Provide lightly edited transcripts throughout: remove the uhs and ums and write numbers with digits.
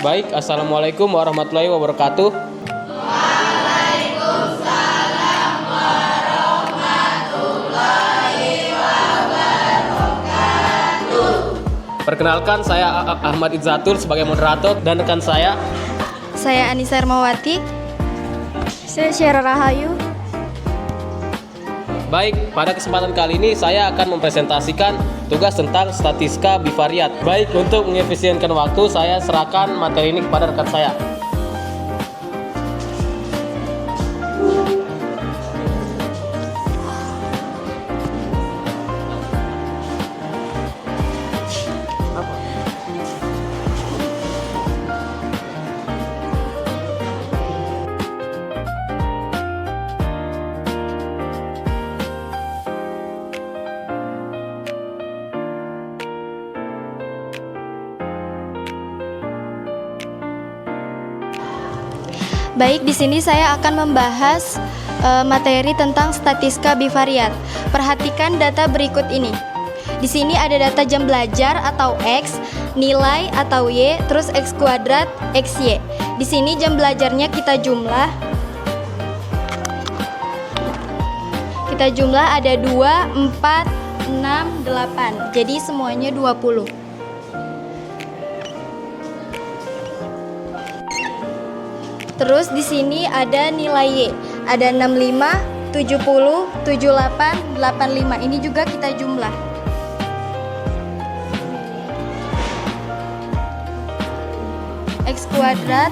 Baik, Assalamualaikum warahmatullahi wabarakatuh. Perkenalkan, saya Ahmad Idzatul sebagai moderator dan rekan saya. Saya Anissa Hermawati. Saya Syara Rahayu. Baik, pada kesempatan kali ini saya akan mempresentasikan tugas tentang statistika bivariat. Baik, untuk mengefisienkan waktu, saya serahkan materi ini kepada rekan saya. Baik, di sini saya akan membahas materi tentang statistika bivariat. Perhatikan data berikut ini. Di sini ada data jam belajar atau X, nilai atau Y, terus X kuadrat, XY. Di sini jam belajarnya kita jumlah. Kita jumlah ada 2, 4, 6, 8. Jadi semuanya 20. Terus di sini ada nilai Y. Ada 65, 70, 78, 85. Ini juga kita jumlah. X kuadrat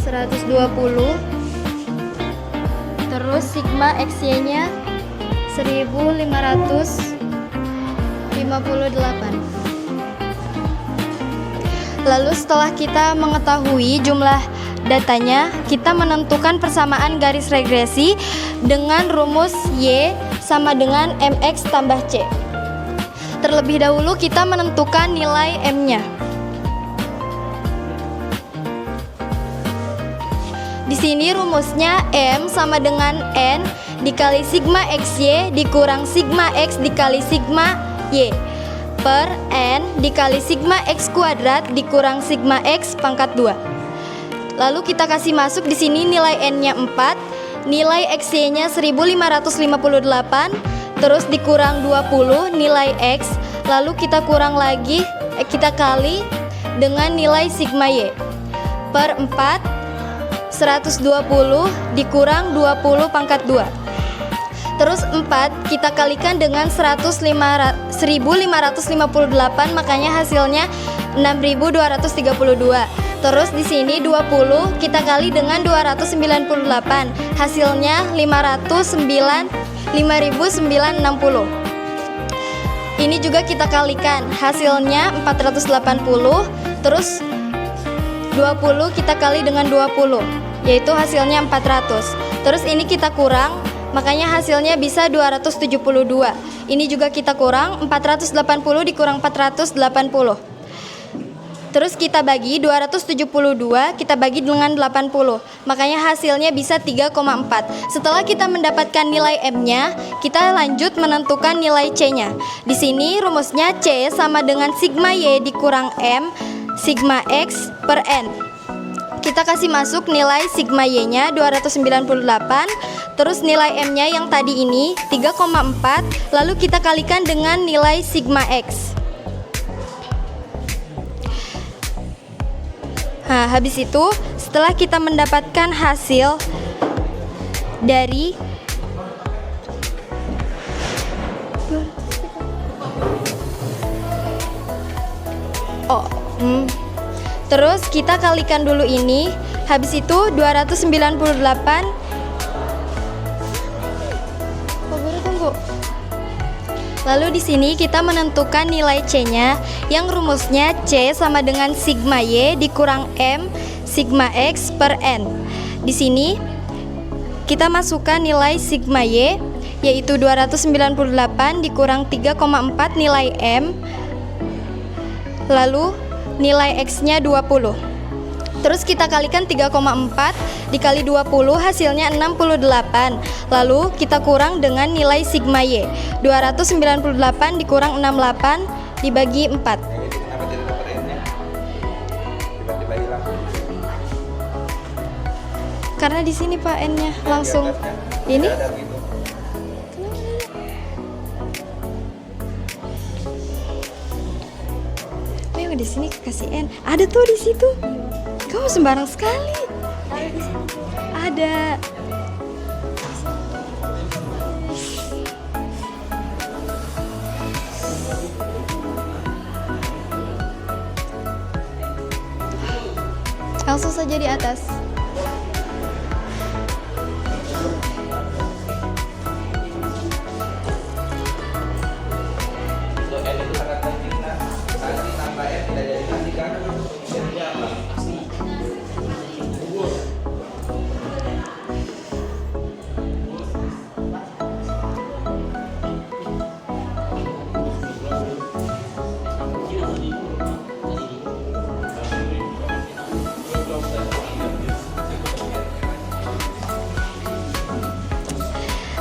120. Terus sigma XY-nya 1558. Lalu setelah kita mengetahui jumlah datanya, kita menentukan persamaan garis regresi dengan rumus Y sama dengan MX tambah C. Terlebih dahulu kita menentukan nilai M-nya. Di sini rumusnya M sama dengan N dikali sigma XY dikurang sigma X dikali sigma Y per N dikali sigma X kuadrat dikurang sigma X pangkat 2. Lalu kita kasih masuk di sini nilai N-nya 4, nilai XY-nya 1558, terus dikurang 20 nilai X, lalu kita kurang lagi, kita kali dengan nilai sigma Y per 4, 120 dikurang 20 pangkat 2. Terus 4 kita kalikan dengan 1558, makanya hasilnya 6232. Terus di sini 20 kita kali dengan 298, hasilnya 5960. Ini juga kita kalikan, hasilnya 480. Terus 20 kita kali dengan 20, yaitu hasilnya 400. Terus ini kita kurang, makanya hasilnya bisa 272. Ini juga kita kurang, 480 dikurang 480. Terus kita bagi 272, kita bagi dengan 80. Makanya hasilnya bisa 3,4. Setelah kita mendapatkan nilai M-nya, kita lanjut menentukan nilai C-nya. Di sini rumusnya C sama dengan sigma Y dikurang M sigma X per N. Kita kasih masuk nilai sigma Y-nya 298, terus nilai M-nya yang tadi ini 3,4, lalu kita kalikan dengan nilai sigma X. Nah, habis itu setelah kita mendapatkan hasil dari terus kita kalikan dulu ini. Habis itu 298. Tunggu. Lalu di sini kita menentukan nilai C-nya yang rumusnya C sama dengan sigma Y dikurang M sigma X per N. Di sini kita masukkan nilai sigma Y yaitu 298 dikurang 3,4 nilai M, lalu nilai X-nya 20. Terus kita kalikan 3,4 dikali 20 hasilnya 68. Lalu kita kurang dengan nilai sigma Y. 298 dikurang 68 dibagi 4. karena di sini Pak N-nya langsung ini. Di sini kasih N. Ada tuh di situ. Kamu sembarang sekali. Ada. Langsung saja di atas.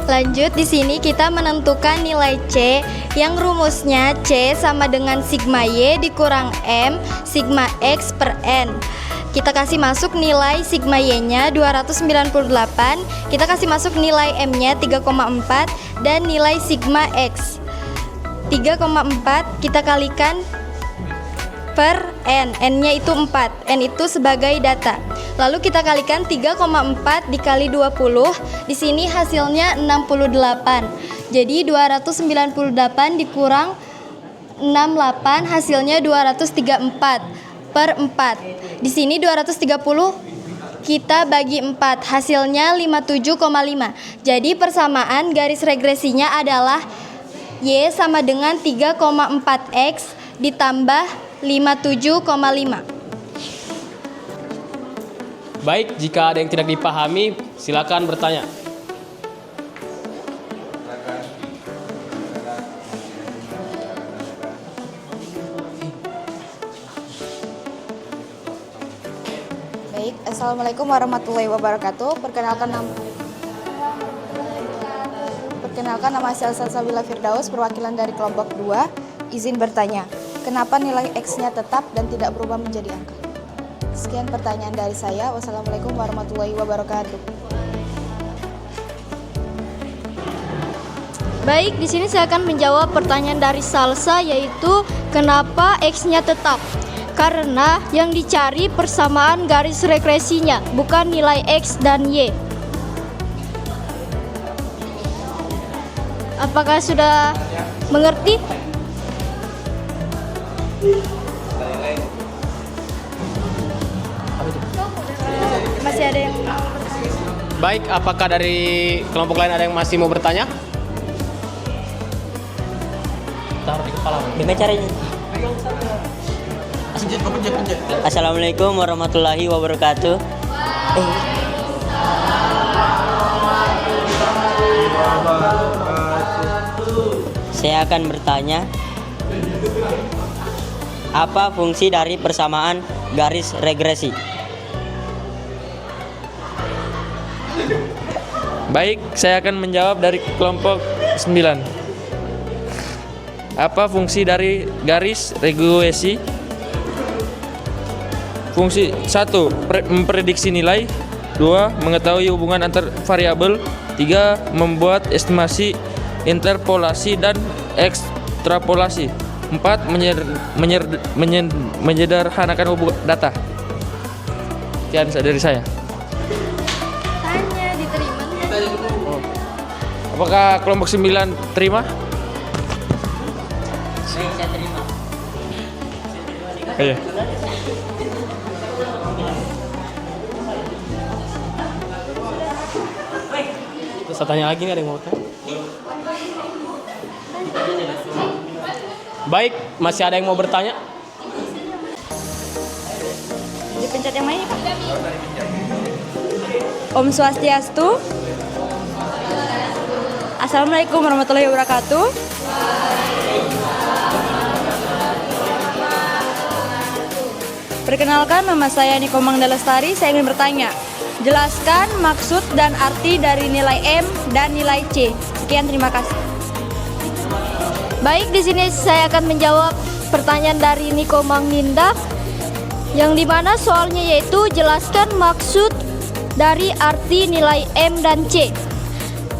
Lanjut, di sini kita menentukan nilai C yang rumusnya C sama dengan sigma Y dikurang M sigma X per N. Kita kasih masuk nilai sigma Y-nya 298, kita kasih masuk nilai M-nya 3,4 dan nilai sigma X 3,4 kita kalikan per N, N-nya itu 4, N itu sebagai data. Lalu kita kalikan 3,4 dikali 20, di sini hasilnya 68. Jadi 298 dikurang 68 hasilnya 234 per 4. Di sini 230 kita bagi 4, hasilnya 57,5. Jadi persamaan garis regresinya adalah Y sama dengan 3,4X ditambah 57,5. Baik, jika ada yang tidak dipahami, silakan bertanya. Baik, Assalamualaikum warahmatullahi wabarakatuh. Perkenalkan nama saya Salsabila Firdaus, perwakilan dari kelompok 2. Izin bertanya, kenapa nilai X-nya tetap dan tidak berubah menjadi angka? Sekian pertanyaan dari saya. Wassalamualaikum warahmatullahi wabarakatuh. Baik, di sini saya akan menjawab pertanyaan dari Salsa, yaitu kenapa X-nya tetap? Karena yang dicari persamaan garis regresinya, bukan nilai X dan Y. Apakah sudah mengerti? Masih ada yang... Baik, apakah dari kelompok lain ada yang masih mau bertanya? Taruh di kepala. Gimana caranya? Assalamualaikum warahmatullahi wabarakatuh. Saya akan bertanya, apa fungsi dari persamaan garis regresi? Baik, saya akan menjawab dari kelompok 9. Apa fungsi dari garis regresi? Fungsi 1. Memprediksi nilai. 2. Mengetahui hubungan antar variabel. 3. Membuat estimasi, interpolasi, dan ekstrapolasi. 4. Menyederhanakan hubungan data. Sekian dari saya. Tanya, diterima. Apakah kelompok 9 terima? Saya terima. Iya. Terus saya tanya lagi nih, ada yang mau tanya? Baik, masih ada yang mau bertanya? Dipencet yang mana, Pak? Om Swastiastu. Assalamualaikum warahmatullahi wabarakatuh. Perkenalkan, nama saya Niko Mangda Lestari. Saya ingin bertanya, jelaskan maksud dan arti dari nilai M dan nilai C. Sekian, terima kasih. Baik, di sini saya akan menjawab pertanyaan dari Niko Mangninda, yang dimana soalnya yaitu jelaskan maksud dari arti nilai M dan C?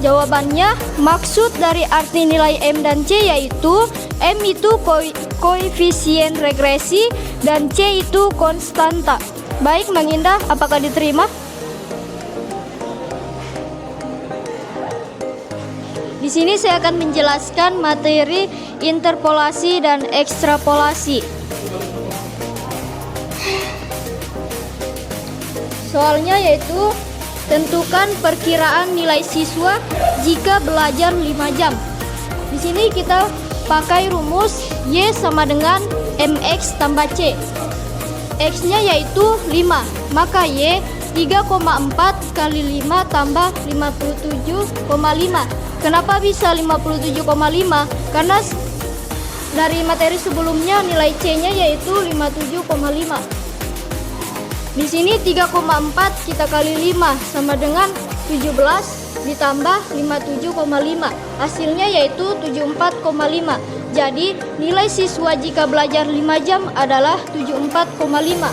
Jawabannya, maksud dari arti nilai M dan C yaitu M itu koefisien regresi dan C itu konstanta. Baik, Mang Indah, apakah diterima? Di sini saya akan menjelaskan materi interpolasi dan ekstrapolasi. Soalnya yaitu tentukan perkiraan nilai siswa jika belajar 5 jam. Di sini kita pakai rumus Y sama dengan MX tambah C. X-nya yaitu 5, maka Y 3,4 kali 5 tambah 57,5. Kenapa bisa 57,5? Karena dari materi sebelumnya nilai C-nya yaitu 57,5. Di sini 3,4 kita kali 5 sama dengan 17 ditambah 57,5. Hasilnya yaitu 74,5. Jadi nilai siswa jika belajar 5 jam adalah 74,5.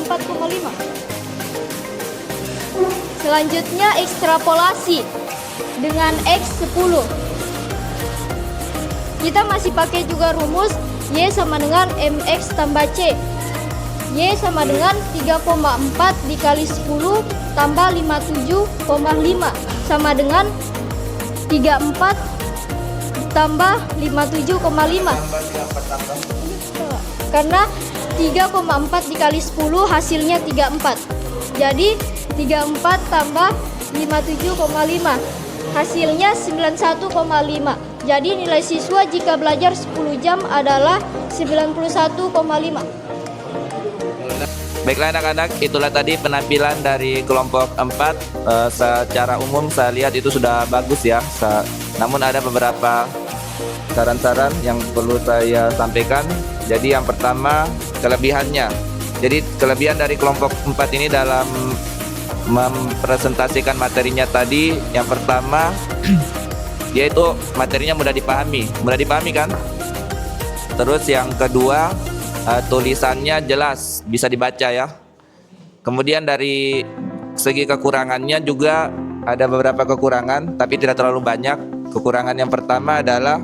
74,5. Selanjutnya ekstrapolasi dengan X10. Kita masih pakai juga rumus Y sama dengan MX tambah C. Y sama dengan 3,4 dikali 10 tambah 57,5 sama dengan 34 tambah 57,5. Karena 3,4 dikali 10 hasilnya 34. Jadi 34 tambah 57,5 hasilnya 91,5. Jadi nilai siswa jika belajar 10 jam adalah 91,5. Baiklah anak-anak, itulah tadi penampilan dari kelompok 4. Secara umum saya lihat itu sudah bagus ya. Namun ada beberapa saran-saran yang perlu saya sampaikan. Jadi yang pertama, kelebihannya. Jadi kelebihan dari kelompok 4 ini dalam mempresentasikan materinya tadi, yang pertama yaitu materinya mudah dipahami kan? Terus yang kedua, tulisannya jelas, bisa dibaca ya. Kemudian dari segi kekurangannya juga ada beberapa kekurangan, tapi tidak terlalu banyak. Kekurangan yang pertama adalah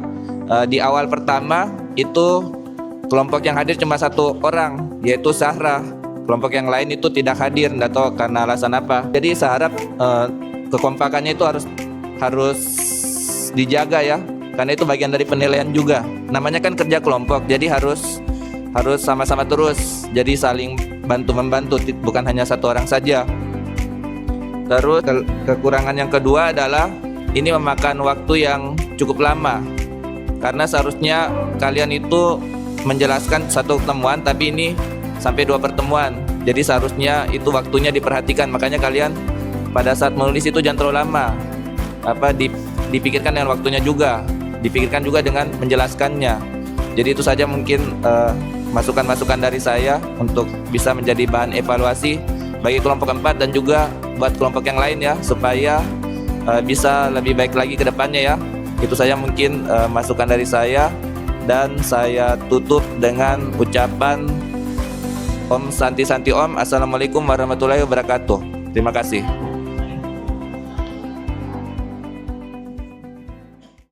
di awal pertama itu kelompok yang hadir cuma 1 orang, yaitu Zahra. Kelompok yang lain itu tidak hadir, tidak tahu karena alasan apa. Jadi saya harap kekompakannya itu harus dijaga ya, karena itu bagian dari penilaian juga. Namanya kan kerja kelompok, jadi harus sama-sama terus. Jadi saling bantu-membantu, bukan hanya 1 orang saja. Terus kekurangan yang kedua adalah ini memakan waktu yang cukup lama, karena seharusnya kalian itu menjelaskan 1 pertemuan, tapi ini sampai 2 pertemuan. Jadi seharusnya itu waktunya diperhatikan. Makanya kalian pada saat menulis itu jangan terlalu lama. Dipikirkan dengan waktunya juga, dipikirkan juga dengan menjelaskannya. Jadi itu saja mungkin masukan-masukan dari saya untuk bisa menjadi bahan evaluasi bagi kelompok 4 dan juga buat kelompok yang lain ya, supaya bisa lebih baik lagi ke depannya ya. Itu saja mungkin masukan dari saya, dan saya tutup dengan ucapan Om Santi Santi Om. Assalamualaikum warahmatullahi wabarakatuh. Terima kasih.